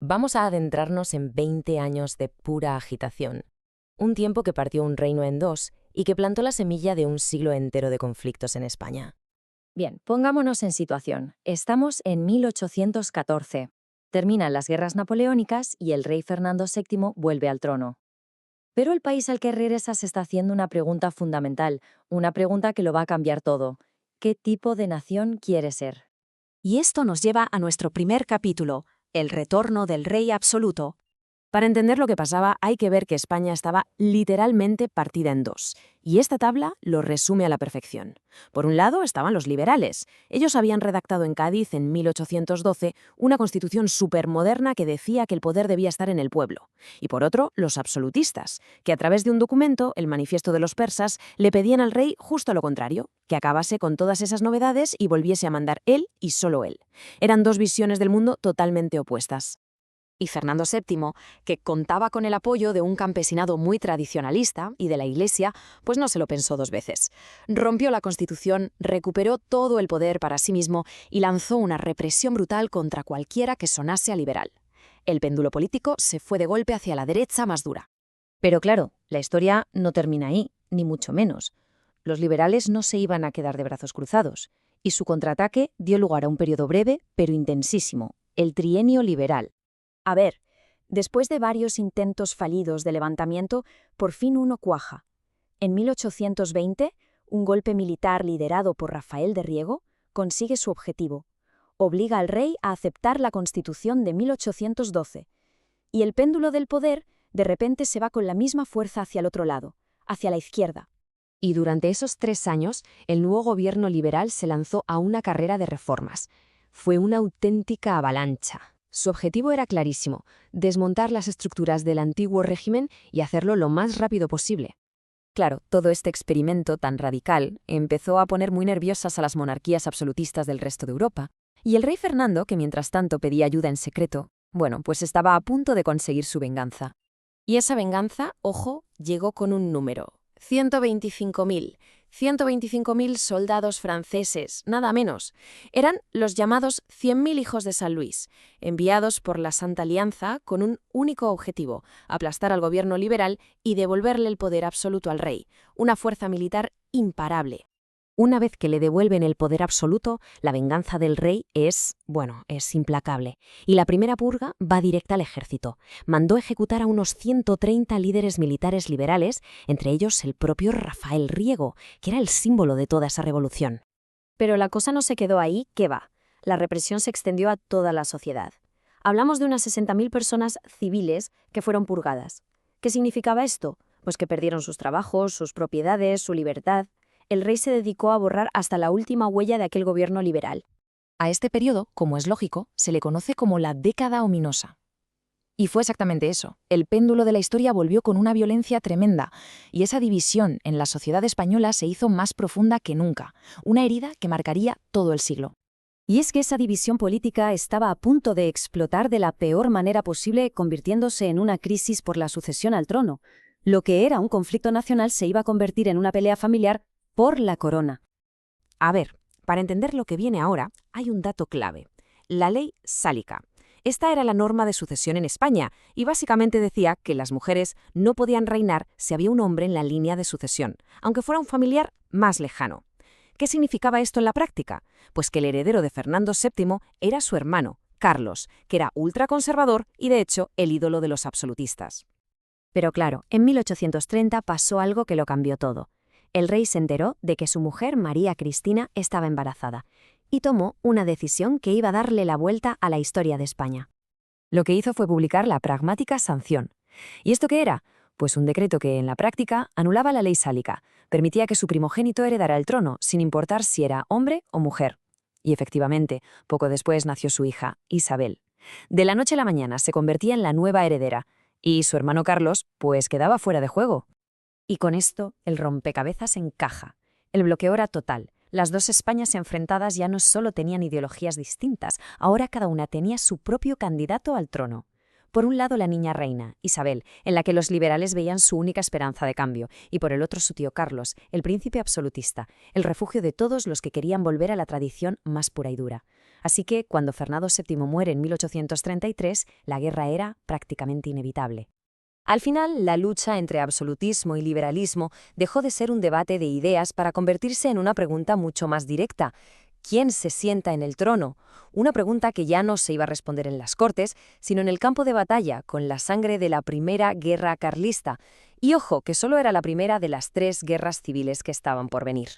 Vamos a adentrarnos en 20 años de pura agitación. Un tiempo que partió un reino en dos y que plantó la semilla de un siglo entero de conflictos en España. Bien, pongámonos en situación. Estamos en 1814. Terminan las guerras napoleónicas y el rey Fernando VII vuelve al trono. Pero el país al que regresa se está haciendo una pregunta fundamental, una pregunta que lo va a cambiar todo. ¿Qué tipo de nación quiere ser? Y esto nos lleva a nuestro primer capítulo, el retorno del rey absoluto. Para entender lo que pasaba hay que ver que España estaba literalmente partida en dos, y esta tabla lo resume a la perfección. Por un lado estaban los liberales. Ellos habían redactado en Cádiz en 1812 una constitución supermoderna que decía que el poder debía estar en el pueblo. Y por otro, los absolutistas, que a través de un documento, el Manifiesto de los Persas, le pedían al rey justo lo contrario, que acabase con todas esas novedades y volviese a mandar él y solo él. Eran dos visiones del mundo totalmente opuestas. Y Fernando VII, que contaba con el apoyo de un campesinado muy tradicionalista y de la Iglesia, pues no se lo pensó dos veces. Rompió la Constitución, recuperó todo el poder para sí mismo y lanzó una represión brutal contra cualquiera que sonase a liberal. El péndulo político se fue de golpe hacia la derecha más dura. Pero claro, la historia no termina ahí, ni mucho menos. Los liberales no se iban a quedar de brazos cruzados, y su contraataque dio lugar a un periodo breve pero intensísimo, el Trienio Liberal. A ver, después de varios intentos fallidos de levantamiento, por fin uno cuaja. En 1820, un golpe militar liderado por Rafael de Riego consigue su objetivo. Obliga al rey a aceptar la Constitución de 1812. Y el péndulo del poder de repente se va con la misma fuerza hacia el otro lado, hacia la izquierda. Y durante esos 3 años, el nuevo gobierno liberal se lanzó a una carrera de reformas. Fue una auténtica avalancha. Su objetivo era clarísimo: desmontar las estructuras del antiguo régimen y hacerlo lo más rápido posible. Claro, todo este experimento tan radical empezó a poner muy nerviosas a las monarquías absolutistas del resto de Europa, y el rey Fernando, que mientras tanto pedía ayuda en secreto, pues estaba a punto de conseguir su venganza. Y esa venganza, ojo, llegó con un número: 125.000. 125.000 soldados franceses, nada menos. Eran los llamados 100.000 hijos de San Luis, enviados por la Santa Alianza con un único objetivo: aplastar al gobierno liberal y devolverle el poder absoluto al rey, una fuerza militar imparable. Una vez que le devuelven el poder absoluto, la venganza del rey es implacable. Y la primera purga va directa al ejército. Mandó ejecutar a unos 130 líderes militares liberales, entre ellos el propio Rafael Riego, que era el símbolo de toda esa revolución. Pero la cosa no se quedó ahí, ¿qué va? La represión se extendió a toda la sociedad. Hablamos de unas 60.000 personas civiles que fueron purgadas. ¿Qué significaba esto? Pues que perdieron sus trabajos, sus propiedades, su libertad. El rey se dedicó a borrar hasta la última huella de aquel gobierno liberal. A este periodo, como es lógico, se le conoce como la década ominosa. Y fue exactamente eso. El péndulo de la historia volvió con una violencia tremenda, y esa división en la sociedad española se hizo más profunda que nunca, una herida que marcaría todo el siglo. Y es que esa división política estaba a punto de explotar de la peor manera posible, convirtiéndose en una crisis por la sucesión al trono. Lo que era un conflicto nacional se iba a convertir en una pelea familiar por la corona. A ver, para entender lo que viene ahora, hay un dato clave: la ley sálica. Esta era la norma de sucesión en España y básicamente decía que las mujeres no podían reinar si había un hombre en la línea de sucesión, aunque fuera un familiar más lejano. ¿Qué significaba esto en la práctica? Pues que el heredero de Fernando VII era su hermano, Carlos, que era ultraconservador y de hecho el ídolo de los absolutistas. Pero claro, en 1830 pasó algo que lo cambió todo. El rey se enteró de que su mujer, María Cristina, estaba embarazada y tomó una decisión que iba a darle la vuelta a la historia de España. Lo que hizo fue publicar la Pragmática Sanción. ¿Y esto qué era? Pues un decreto que, en la práctica, anulaba la ley sálica, permitía que su primogénito heredara el trono, sin importar si era hombre o mujer. Y efectivamente, poco después nació su hija, Isabel. De la noche a la mañana se convertía en la nueva heredera, y su hermano Carlos, pues quedaba fuera de juego. Y con esto, el rompecabezas encaja. El bloqueo era total. Las dos Españas enfrentadas ya no solo tenían ideologías distintas, ahora cada una tenía su propio candidato al trono. Por un lado la niña reina, Isabel, en la que los liberales veían su única esperanza de cambio, y por el otro su tío Carlos, el príncipe absolutista, el refugio de todos los que querían volver a la tradición más pura y dura. Así que, cuando Fernando VII muere en 1833, la guerra era prácticamente inevitable. Al final, la lucha entre absolutismo y liberalismo dejó de ser un debate de ideas para convertirse en una pregunta mucho más directa. ¿Quién se sienta en el trono? Una pregunta que ya no se iba a responder en las Cortes, sino en el campo de batalla, con la sangre de la primera guerra carlista. Y ojo, que solo era la primera de las 3 guerras civiles que estaban por venir.